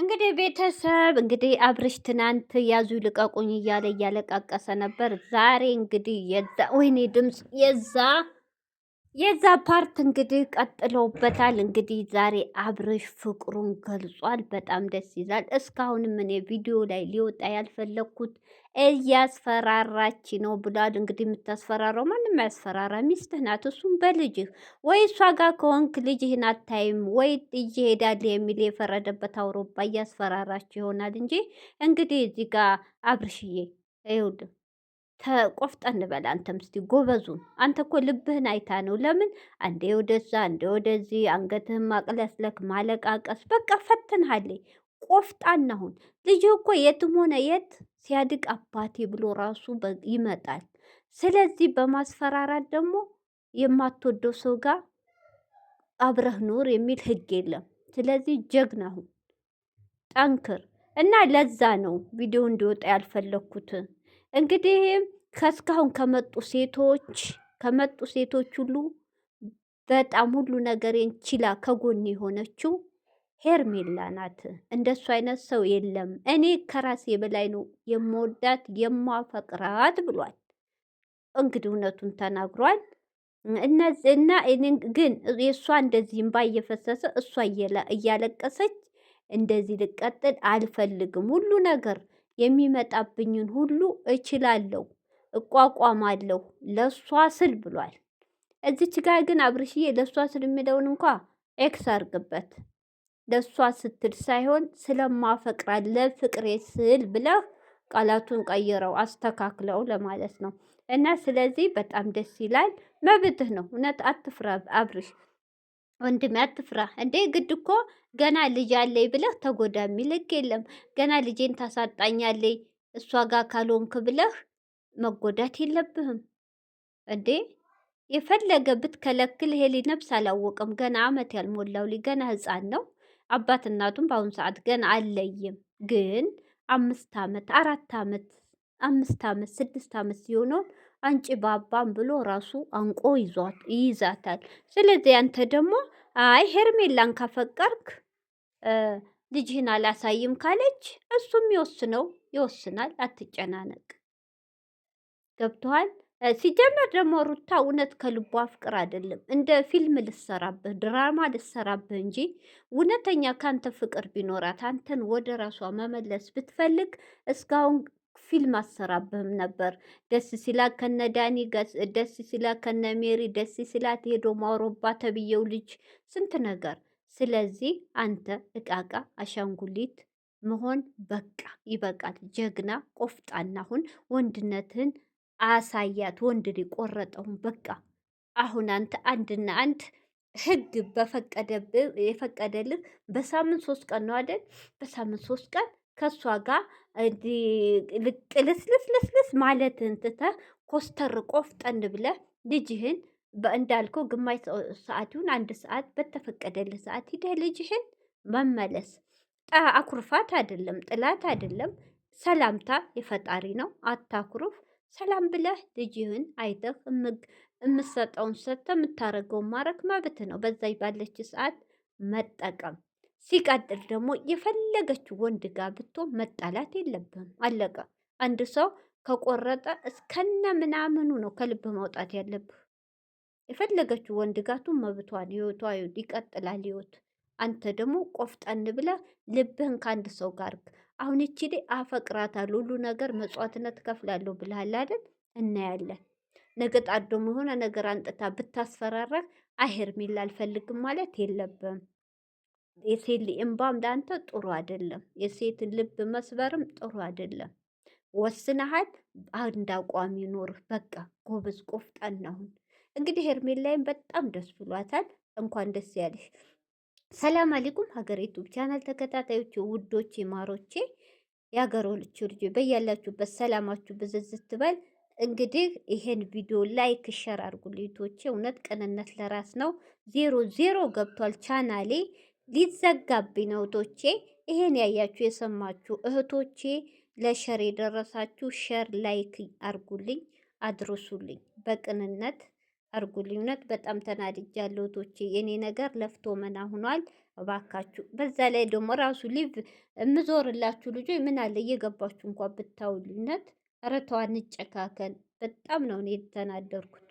እንግዲህ ቤተሰብ እንግዲህ አብርሽ ትናንት ያዙ ልቀቁኝ እያለ እያለቃቀሰ ነበር። ዛሬ እንግዲህ ወይኔ ድምፅ የዛ ፓርት እንግዲህ ቀጥለውበታል። እንግዲህ ዛሬ አብርሽ ፍቅሩን ገልጿል። በጣም ደስ ይላል። እስካሁንም እኔ ቪዲዮ ላይ ሊወጣ ያልፈለግኩት እያስፈራራች ነው ብሏል። እንግዲህ የምታስፈራራው ማንም ያስፈራራ ሚስትህ ናት። እሱም በልጅህ ወይ እሷ ጋር ከሆንክ ልጅህን አታይም ወይ እየሄዳል የሚል የፈረደበት አውሮፓ እያስፈራራች ይሆናል እንጂ እንግዲህ እዚህ ጋር አብርሽዬ ይኸውልህ ቆፍጠን በል አንተም እስቲ ጎበዙን። አንተ እኮ ልብህን አይታ ነው። ለምን አንዴ ወደዛ አንዴ ወደዚህ አንገትህን ማቅለስለክ ማለቃቀስ በቃ ፈትንሃለኝ። ቆፍጣና ሁን። ልጅህ እኮ የትም ሆነ የት ሲያድግ አባቴ ብሎ ራሱ ይመጣል። ስለዚህ በማስፈራራት ደግሞ የማትወደው ሰው ጋር አብረህ ኑር የሚል ህግ የለም። ስለዚህ ጀግና ሁን፣ ጠንክር እና ለዛ ነው ቪዲዮ እንዲወጣ ያልፈለግኩት። እንግዲህ ከእስካሁን ከመጡ ሴቶች ሁሉ በጣም ሁሉ ነገሬን ችላ ከጎን የሆነችው ሄርሜላ ናት። እንደሱ አይነት ሰው የለም። እኔ ከራሴ በላይ ነው የምወዳት የማፈቅራት ብሏል። እንግዲህ እውነቱን ተናግሯል። እነዚህና ግን የእሷ እንደዚህ እምባ እየፈሰሰ እሷ እያለቀሰች እንደዚህ ልቀጥል አልፈልግም። ሁሉ ነገር የሚመጣብኝን ሁሉ እችላለሁ፣ እቋቋማለሁ ለሷ ስል ብሏል። እዚች ጋር ግን አብርሽዬ ለሷ ስል የሚለውን እንኳ ኤክስ አርግበት። ለሷ ስትል ሳይሆን ስለማፈቅራት ለፍቅሬ ስል ብለህ ቃላቱን ቀይረው አስተካክለው ለማለት ነው። እና ስለዚህ በጣም ደስ ይላል። መብትህ ነው። እውነት አትፍራ አብርሽ ወንድሜ አትፍራ እንዴ! ግድ እኮ ገና ልጅ አለኝ ብለህ ተጎዳ የሚል ህግ የለም። ገና ልጄን ታሳጣኛለይ እሷ ጋር ካልሆንክ ብለህ መጎዳት የለብህም እንዴ! የፈለገ ብትከለክል ይሄ ልጅ ነፍስ አላወቀም። ገና አመት ያልሞላው ልጅ ገና ህፃን ነው። አባት እናቱም በአሁኑ ሰዓት ገና አለይም። ግን 5 ዓመት 4 ዓመት 5 ዓመት 6 ዓመት ሲሆነው አንቺ ባባም ብሎ ራሱ አንቆ ይይዛታል። ስለዚህ አንተ ደግሞ አይ ሄርሜላን ካፈቀርክ ልጅህን አላሳይም ካለች እሱም ይወስናል። አትጨናነቅ። ገብቶሃል? ሲጀመር ደግሞ ሩታ እውነት ከልቧ ፍቅር አይደለም እንደ ፊልም ልሰራብህ ድራማ ልሰራብህ እንጂ እውነተኛ ካንተ ፍቅር ቢኖራት አንተን ወደ ራሷ መመለስ ብትፈልግ እስካሁን ፊልም አሰራብህም ነበር። ደስ ሲላት ከነ ዳኒ፣ ደስ ሲላት ከነ ሜሪ፣ ደስ ሲላት ሄዶ ማውሮባ ተብዬው ልጅ ስንት ነገር። ስለዚህ አንተ እቃቃ አሻንጉሊት መሆን በቃ ይበቃል። ጀግና ቆፍጣና ሁን። ወንድነትን አሳያት። ወንድ ቆረጠውን በቃ አሁን አንተ አንድና አንድ ህግ የፈቀደልህ በሳምንት 3 ቀን ነው አይደል? በሳምንት 3 ቀን ከእሷ ጋር ቅልስልስልስልስ ማለትህን ትተህ ኮስተር ቆፍጠን ብለህ ልጅህን እንዳልከው ግማሽ ሰዓት ይሁን 1 ሰዓት በተፈቀደልህ ሰዓት ሂደህ ልጅህን መመለስ። አኩርፋት አይደለም፣ ጥላት አይደለም። ሰላምታ የፈጣሪ ነው። አታኩርፍ። ሰላም ብለህ ልጅህን አይተህ የምትሰጠውን ሰጥተህ የምታደርገውን ማድረግ መብት ነው። በዛይ ባለች ሰዓት መጠቀም። ሲቀጥል ደግሞ የፈለገችው ወንድ ጋር ብትሆን መጣላት የለብህም። አለቀ። አንድ ሰው ከቆረጠ እስከነ ምናምኑ ነው ከልብ ማውጣት ያለብህ። የፈለገችው ወንድ ጋቱን መብቷን፣ ህይወቷ ይቀጥላል ህይወት። አንተ ደግሞ ቆፍጠን ብለህ ልብህን ከአንድ ሰው ጋር አሁን እቺ ላይ አፈቅራታለሁ ሁሉ ነገር መስዋዕትነት ከፍላለሁ ብለሃል አይደል? እናያለን። ነገ ጣት ደግሞ የሆነ ነገር አንጥታ ብታስፈራራ ሄርሜላ አልፈልግም ማለት የለብም። የሴት እምባም ለአንተ ጥሩ አይደለም። የሴትን ልብ መስበርም ጥሩ አይደለም። ወስነሃል። አንድ አቋም ይኖርህ። በቃ ጎበዝ ቆፍጣና ሁን። እንግዲህ ሄርሜላይም በጣም ደስ ብሏታል። እንኳን ደስ ያለሽ። ሰላም አለይኩም ሀገር ዩቱብ ቻናል ተከታታዮች ውዶቼ፣ ማሮቼ፣ የሀገሮች ልጅ በያላችሁበት ሰላማችሁ ብዝዝት ትበል። እንግዲህ ይሄን ቪዲዮ ላይክ ሸር አድርጉልኝ እህቶቼ። እውነት ቅንነት ለራስ ነው። 00 ገብቷል ቻናሌ ሊዘጋብኝ ነው እህቶቼ። ይሄን ያያችሁ የሰማችሁ እህቶቼ ለሸር የደረሳችሁ ሸር ላይክ አርጉልኝ፣ አድርሱልኝ፣ በቅንነት አርጉልኝ። እውነት በጣም ተናድጃለሁ እህቶቼ። የኔ ነገር ለፍቶ መና ሆኗል። እባካችሁ። በዛ ላይ ደግሞ ራሱ ሊቭ የምዞርላችሁ ልጆች ምን አለ እየገባችሁ እንኳን ብታውሉነት። ኧረ ተው አንጨካከን። በጣም ነው እኔ የተናደርኩት።